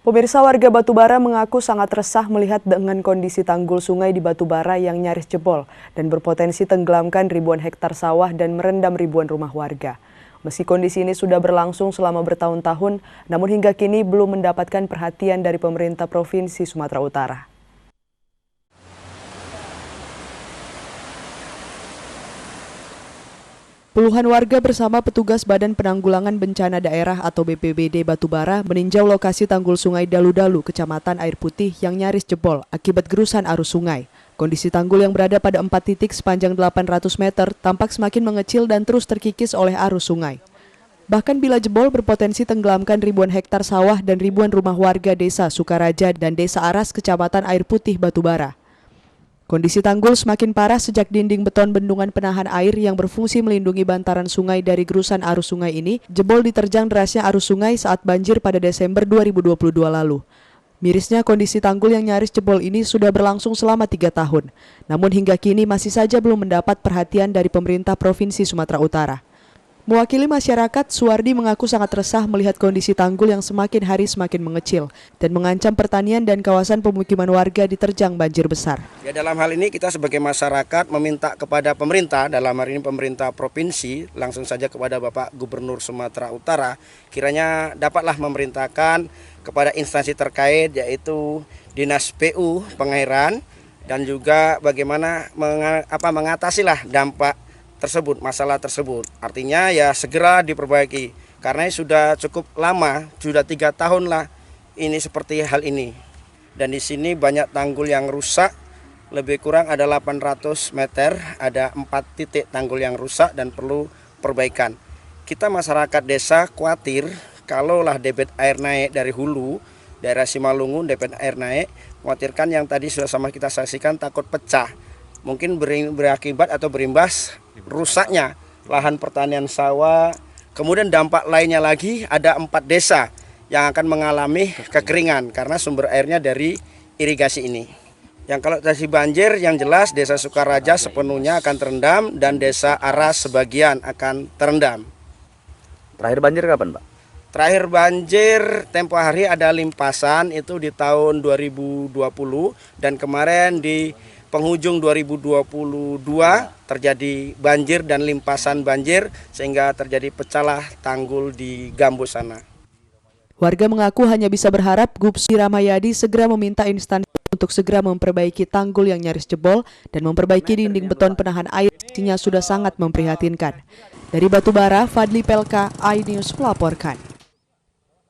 Pemirsa, warga Batubara mengaku sangat resah melihat dengan kondisi tanggul sungai di Batubara yang nyaris jebol dan berpotensi tenggelamkan ribuan hektar sawah dan merendam ribuan rumah warga. Meski kondisi ini sudah berlangsung selama bertahun-tahun, namun hingga kini belum mendapatkan perhatian dari pemerintah Provinsi Sumatera Utara. Puluhan warga bersama petugas Badan Penanggulangan Bencana Daerah atau BPBD Batubara meninjau lokasi tanggul sungai Dalu-Dalu, Kecamatan Air Putih yang nyaris jebol akibat gerusan arus sungai. Kondisi tanggul yang berada pada 4 titik sepanjang 800 meter tampak semakin mengecil dan terus terkikis oleh arus sungai. Bahkan bila jebol berpotensi tenggelamkan ribuan hektar sawah dan ribuan rumah warga Desa Sukaraja dan Desa Aras, Kecamatan Air Putih, Batubara. Kondisi tanggul semakin parah sejak dinding beton bendungan penahan air yang berfungsi melindungi bantaran sungai dari gerusan arus sungai ini jebol diterjang derasnya arus sungai saat banjir pada Desember 2022 lalu. Mirisnya kondisi tanggul yang nyaris jebol ini sudah berlangsung selama 3 tahun. Namun hingga kini masih saja belum mendapat perhatian dari pemerintah Provinsi Sumatera Utara. Mewakili masyarakat, Suwardi mengaku sangat resah melihat kondisi tanggul yang semakin hari semakin mengecil dan mengancam pertanian dan kawasan pemukiman warga diterjang banjir besar. Ya, dalam hal ini kita sebagai masyarakat meminta kepada pemerintah, dalam hal ini pemerintah provinsi, langsung saja kepada Bapak Gubernur Sumatera Utara, kiranya dapatlah memerintahkan kepada instansi terkait yaitu Dinas PU Pengairan dan juga bagaimana mengatasilah dampak tersebut, masalah tersebut. Artinya ya segera diperbaiki karena sudah cukup lama, sudah 3 tahun lah ini seperti hal ini. Dan di sini banyak tanggul yang rusak, lebih kurang ada 800 meter, ada 4 titik tanggul yang rusak dan perlu perbaikan. Kita masyarakat desa khawatir kalaulah debit air naik dari hulu, daerah Simalungun debit air naik, khawatirkan yang tadi sudah sama kita saksikan takut pecah. Mungkin berakibat atau berimbas rusaknya lahan pertanian sawah. Kemudian dampak lainnya lagi ada 4 desa yang akan mengalami kekeringan karena sumber airnya dari irigasi ini. Yang kalau dari banjir yang jelas Desa Sukaraja sepenuhnya akan terendam dan Desa Aras sebagian akan terendam. Terakhir banjir kapan, Pak? Terakhir banjir tempo hari ada limpasan itu di tahun 2020 dan kemarin di penghujung 2022 terjadi banjir dan limpasan banjir sehingga terjadi pecahlah tanggul di Gambus sana. Warga mengaku hanya bisa berharap Gubernur Ramayadi segera meminta instansi untuk segera memperbaiki tanggul yang nyaris jebol dan memperbaiki dinding beton penahan air, isinya sudah sangat memprihatinkan. Dari Batubara, Fadli Pelka, iNews melaporkan.